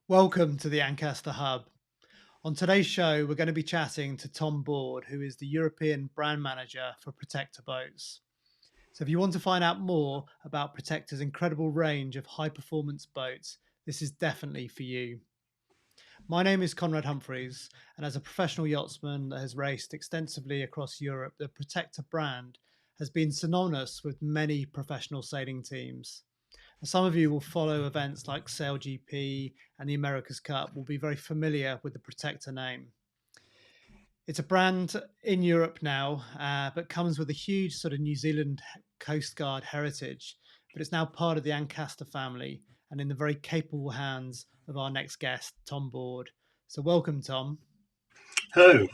Welcome to the Ancasta Hub. On today's show, we're going to be chatting to Thom, who is the European brand manager for Protector Boats. So, if you want to find out more about Protector's incredible range of high performance boats, this is definitely for you. My name is Conrad Humphreys, and as a professional yachtsman that has raced extensively across Europe, the Protector brand has been synonymous with many professional sailing teams. Some of you will follow events like Sail GP and the America's Cup will be very familiar with the Protector name. It's a brand in Europe now, but comes with a huge sort of New Zealand Coast Guard heritage. But it's now part of the Ancasta family and in the very capable hands of our next guest, Thom Board. So, welcome, Thom. Oh,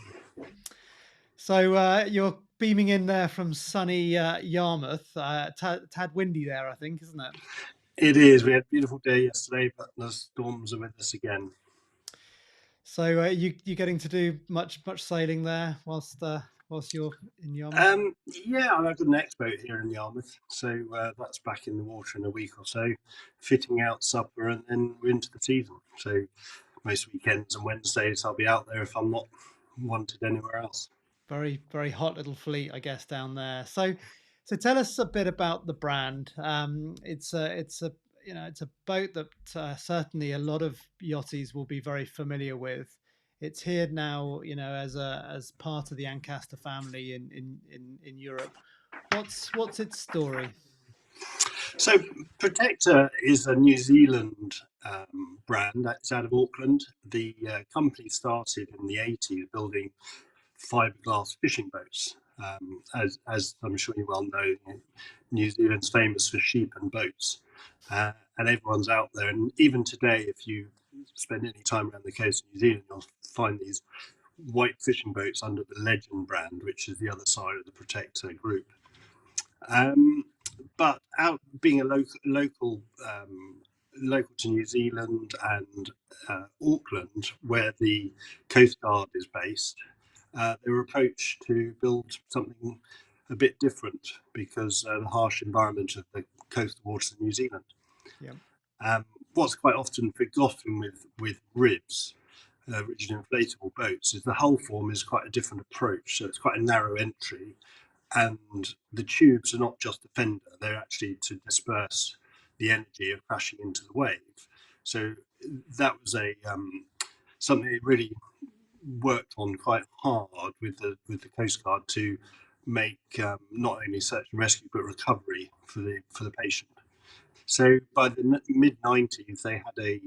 So, you're beaming in there from sunny Yarmouth. Tad windy there, I think, isn't it? it is. We had a beautiful day yesterday, but the storms are with us again. So you getting to do much sailing there whilst you're in Yarmouth? Yeah, I've got an expo here in Yarmouth, so that's back in the water in a week or so, fitting out supper, and then we're into the season. So most weekends and Wednesdays I'll be out there if I'm not wanted anywhere else. Very hot little fleet, I guess, down there. So tell us a bit about the brand. It's a it's a boat that certainly a lot of yachties will be very familiar with. It's here now, as part of the Ancasta family in Europe. What's its story? So Protector is a New Zealand brand that's out of Auckland. The company started in the 80s building fiberglass fishing boats. As I'm sure you well know, New Zealand's famous for sheep and boats, and everyone's out there. And even today, if you spend any time around the coast of New Zealand, you'll find these white fishing boats under the Legend brand, which is the other side of the Protector group. Um, but out being a local to New Zealand and Auckland, where the Coast Guard is based, they were approached to build something a bit different because the harsh environment of the coastal waters of New Zealand. Yeah. Um, what's quite often forgotten with ribs, rigid inflatable boats, is the hull form is quite a different approach. So it's quite a narrow entry, and the tubes are not just a fender; they're actually to disperse the energy of crashing into the wave. So that was a something that really worked on quite hard with the Coast Guard to make not only search and rescue but recovery for the patient. So by the mid '90s, they had a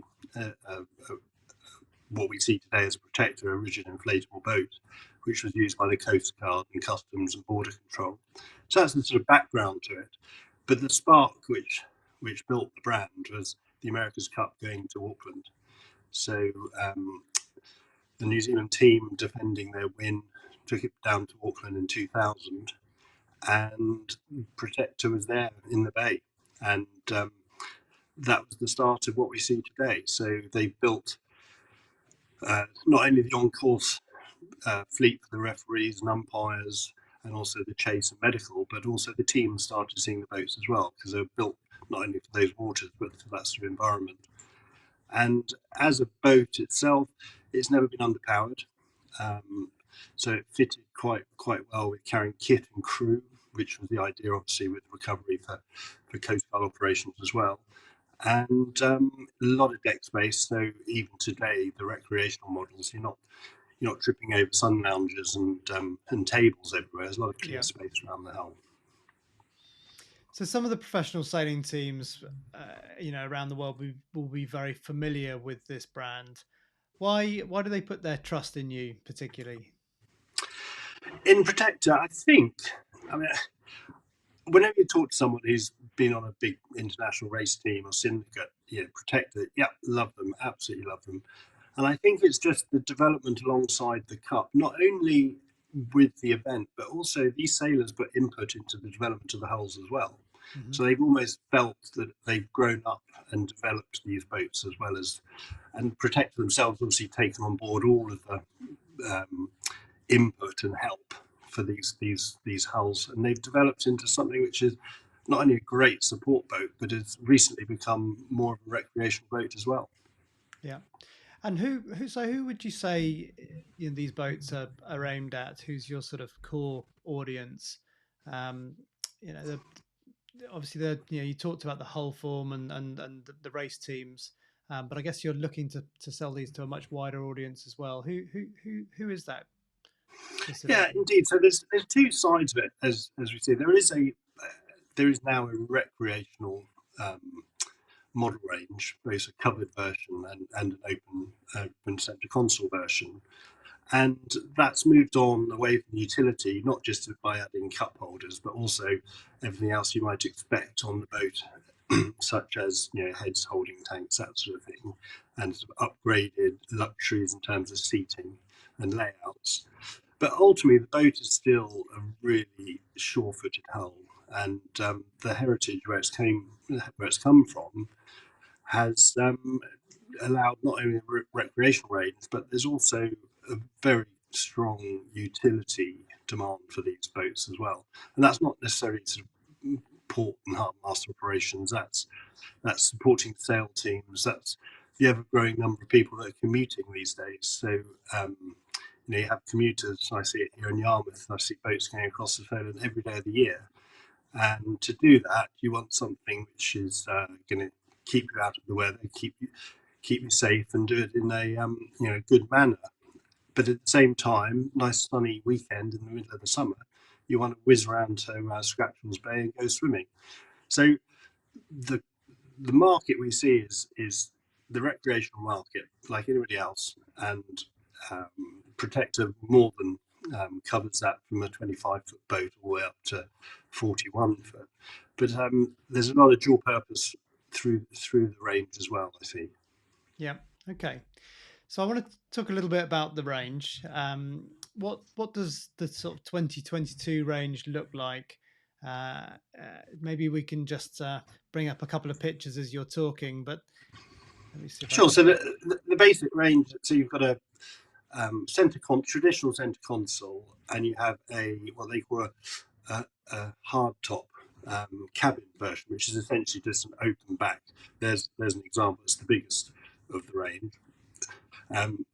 what we see today as a protector, a rigid inflatable boat, which was used by the Coast Guard and Customs and Border Control. So that's the sort of background to it. But the spark which built the brand was the America's Cup going to Auckland. So the New Zealand team defending their win took it down to Auckland in 2000, and Protector was there in the bay, and that was the start of what we see today. So they built not only the on-course fleet for the referees and umpires, and also the chase and medical, but also the team started seeing the boats as well because they were built not only for those waters but for that sort of environment. And as a boat itself, it's never been underpowered. Um, so it fitted quite well with carrying kit and crew, which was the idea, obviously, with recovery for Coast Guard operations as well. And a lot of deck space. So even today, the recreational models, you're not tripping over sun lounges and tables everywhere. There's a lot of clear Yeah. space around the hull. So some of the professional sailing teams, around the world will be very familiar with this brand. Why do they put their trust in you particularly? In Protector, I think, I mean, whenever you talk to someone who's been on a big international race team or syndicate, Protector, yeah, love them, absolutely love them. And I think it's just the development alongside the cup, not only with the event, but also these sailors put input into the development of the hulls as well. Hmm. So they've almost felt that they've grown up and developed these boats as well as, and Protector themselves obviously taken on board all of the input and help for these hulls, and they've developed into something which is not only a great support boat, but has recently become more of a recreational boat as well. Yeah. And who would you say these boats are aimed at? Who's your sort of core audience? Um, the obviously you talked about the hull form and the race teams, but I guess you're looking to sell these to a much wider audience as well. Who is that Yeah, specifically? indeed. So there's two sides of it, as we see. There is now a recreational model range, both a covered version and an open center console version. And that's moved on away from utility, not just by adding cup holders, but also everything else you might expect on the boat, such as heads holding tanks, that sort of thing, and sort of upgraded luxuries in terms of seating and layouts. But ultimately, the boat is still a really sure-footed hull, and the heritage where it's come from, has allowed not only recreational range, but there's also a very strong utility demand for these boats as well. And that's not necessarily sort of port and harbour master operations. That's supporting sail teams. That's the ever-growing number of people that are commuting these days. So you have commuters. I see it here in Yarmouth. I see boats going across the Solent every day of the year. And to do that, you want something which is going to keep you out of the weather, keep you safe, and do it in a good manner. But at the same time, nice sunny weekend in the middle of the summer, you want to whiz around to Scratchell's Bay and go swimming. So the the market we see is the recreational market, like anybody else, and Protector more than covers that from a 25-foot boat all the way up to 41 foot. But there's a lot of dual purpose through the range as well, I see. Yeah. Okay. So I want to talk a little bit about the range. What does the sort of 2022 range look like? Maybe we can just bring up a couple of pictures as you're talking, but let me see if I Sure. can. So the basic range. So you've got a traditional center console, and you have a what they call a hard top cabin version, which is essentially just an open back. There's an example. It's the biggest of the range, um,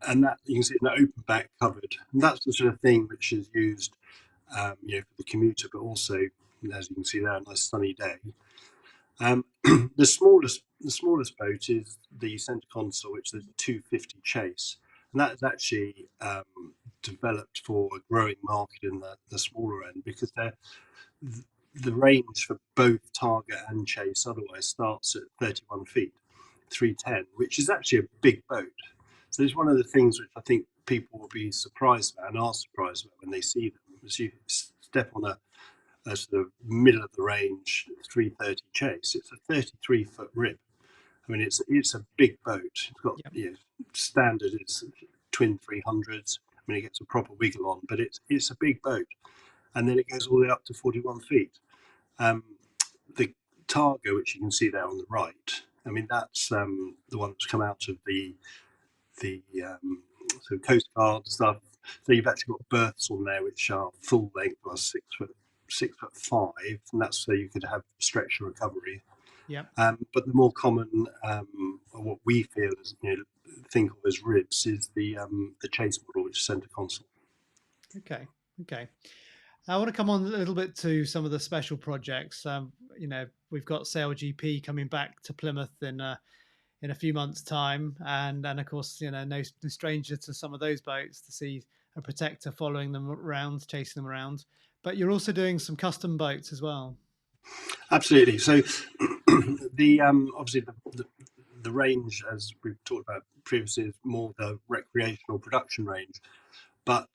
and that you can see an open back covered. And that's the sort of thing which is used, for the commuter, but also, as you can see there, a nice sunny day. The smallest boat is the centre console, which is a 250 chase, and that is actually developed for a growing market in the smaller end, because the range for both target and chase otherwise starts at 31 feet, 310, which is actually a big boat. So it's one of the things which I think people will be surprised about and are surprised about when they see them. As you step on a sort of middle of the range 330 chase, it's a 33-foot rib. I mean, it's a big boat. It's got Yep. standard. It's twin 300s. I mean, it gets a proper wiggle on, but it's a big boat, and then it goes all the way up to 41 feet. Um, the Targa, which you can see there on the right, I mean, that's the one that's come out of the so Coast Guard stuff. So you've actually got berths on there which are full length, or 6'5", and that's so you could have stretch recovery. Yep. But the more common, or what we feel is, think of as ribs, is the chase model, which is centre console. Okay. Okay. I want to come on a little bit to some of the special projects. We've got Sail GP coming back to Plymouth in a few months' time, and of course, no stranger to some of those boats to see a protector following them around, chasing them around. But you're also doing some custom boats as well. Absolutely. So the obviously the range, as we've talked about previously, is more the recreational production range. But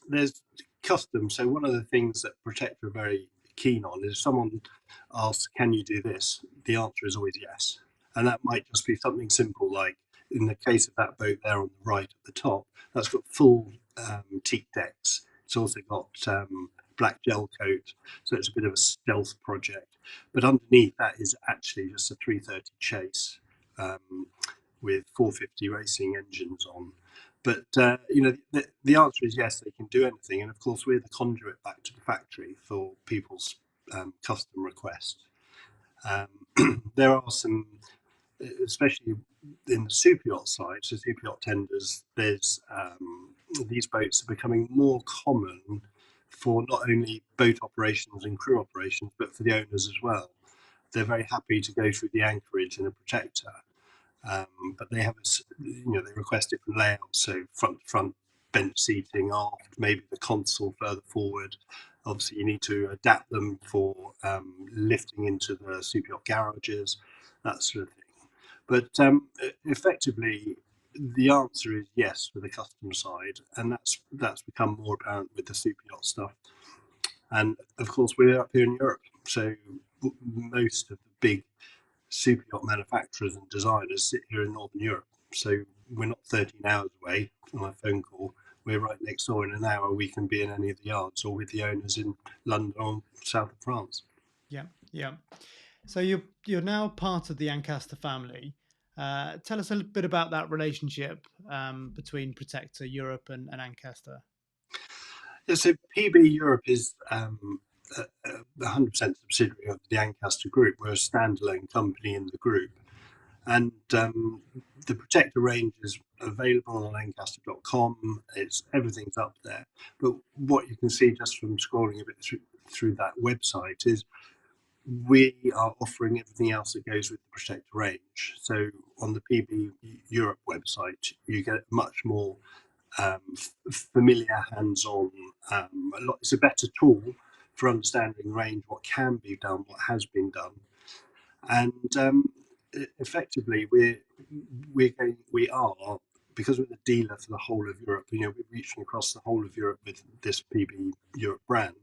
there's custom. So one of the things that Protector are very keen on is, if someone asks, "Can you do this?" The answer is always yes, and that might just be something simple, like in the case of that boat there on the right at the top, that's got full teak decks. It's also got black gel coat, so it's a bit of a stealth project. But underneath that is actually just a 330 chase with 450 racing engines on. But the answer is yes, they can do anything, and of course we're the conduit back to the factory for people's custom requests. There are some especially in the super yacht side, so super yacht tenders, there's these boats are becoming more common for not only boat operations and crew operations, but for the owners as well. They're very happy to go through the anchorage in a protector, but they have they request different layouts, so front to front, bench seating, aft, maybe the console further forward. Obviously, you need to adapt them for lifting into the super yacht garages, that sort of thing. But effectively, the answer is yes for the customer side, and that's become more apparent with the super yacht stuff. And of course, we're up here in Europe, so most of the big super yacht manufacturers and designers sit here in Northern Europe. So we're not 13 hours away on a phone call. We're right next door. In an hour, we can be in any of the yards or with the owners in London or south of France. Yeah, yeah. So you're now part of the Ancasta family. Tell us a little bit about that relationship between Protector Europe and Ancasta. Yeah, so PB Europe is a 100% subsidiary of the Ancasta Group. We're a standalone company in the group. And the Protector range is available on ancasta.com. Everything's up there. But what you can see just from scrolling a bit through that website is we are offering everything else that goes with the Protector range. So on the PB Europe website, you get much more familiar, hands-on. It's a better tool for understanding range, what can be done, what has been done, and effectively we are, because we're the dealer for the whole of Europe. We're reaching across the whole of Europe with this PB Europe brand.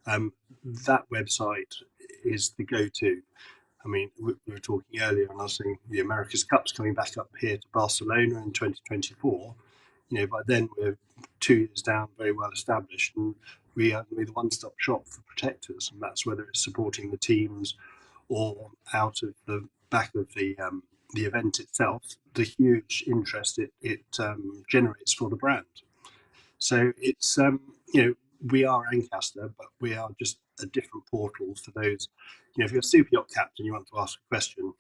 That website is the go-to. I mean, we were talking earlier, and I was saying the America's Cup's coming back up here to Barcelona in 2024. By then we're 2 years down, very well established, and we are the one-stop shop for protectors, and that's whether it's supporting the teams or out of the back of the event itself, the huge interest it generates for the brand. So it's we are Ancasta, but we are just a different portal for those. If you're a super yacht captain, you want to ask a question,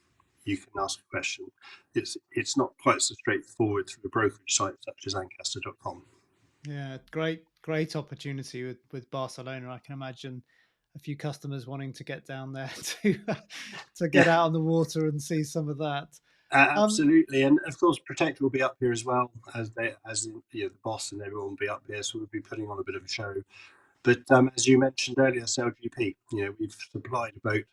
you can ask a question. It's not quite so straightforward through a brokerage site such as Ancasta.com. Yeah, great opportunity with Barcelona. I can imagine a few customers wanting to get down there to get Yeah, out on the water and see some of that. Um, absolutely, and of course, Protect will be up here as well as the boss and everyone will be up here, so we'll be putting on a bit of a show. But as you mentioned earlier, SailGP, we've supplied a boat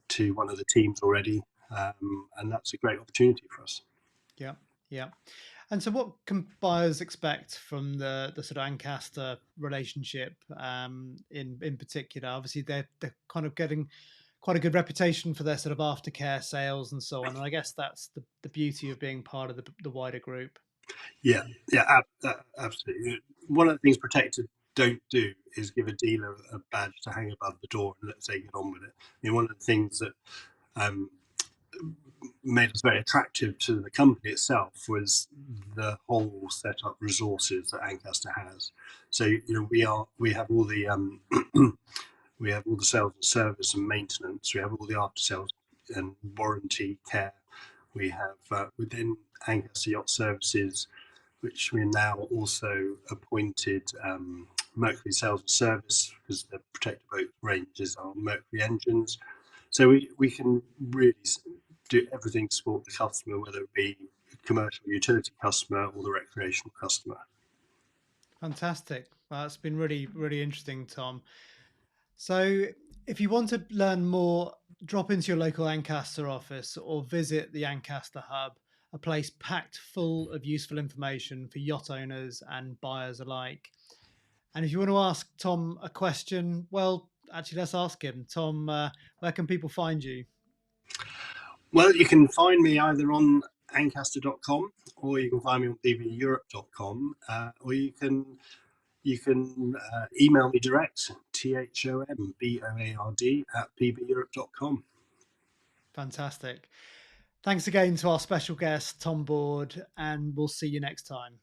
to one of the teams already, and that's a great opportunity for us. yeah, yeah. And so, what can buyers expect from the sort of Ancasta relationship in particular? Obviously, they're kind of getting quite a good reputation for their sort of aftercare sales and so on. And I guess that's the beauty of being part of the wider group. Yeah, yeah, absolutely. One of the things Protected don't do is give a dealer a badge to hang above the door and let's say get on with it. One of the things that um, made us very attractive to the company itself was the whole set up resources that Ancasta has. So we have all the we have all the sales and service and maintenance. We have all the after sales and warranty care. We have within Ancasta Yacht Services, which we're now also appointed Mercury Sales and Service, because the Protector Boat ranges are Mercury engines. So we can really do everything to support the customer, whether it be commercial utility customer or the recreational customer. Fantastic. Well, that's been really interesting, Tom. So, if you want to learn more, drop into your local Ancaster office or visit the Ancaster Hub, a place packed full of useful information for yacht owners and buyers alike. And if you want to ask Tom a question, well, actually, let's ask him. Tom, where can people find you? Well, you can find me either on Ancasta.com or you can find me on pveurope.com, or you can email me direct, THOMBOARD at pbeurope.com. Fantastic. Thanks again to our special guest, Tom Board, and we'll see you next time.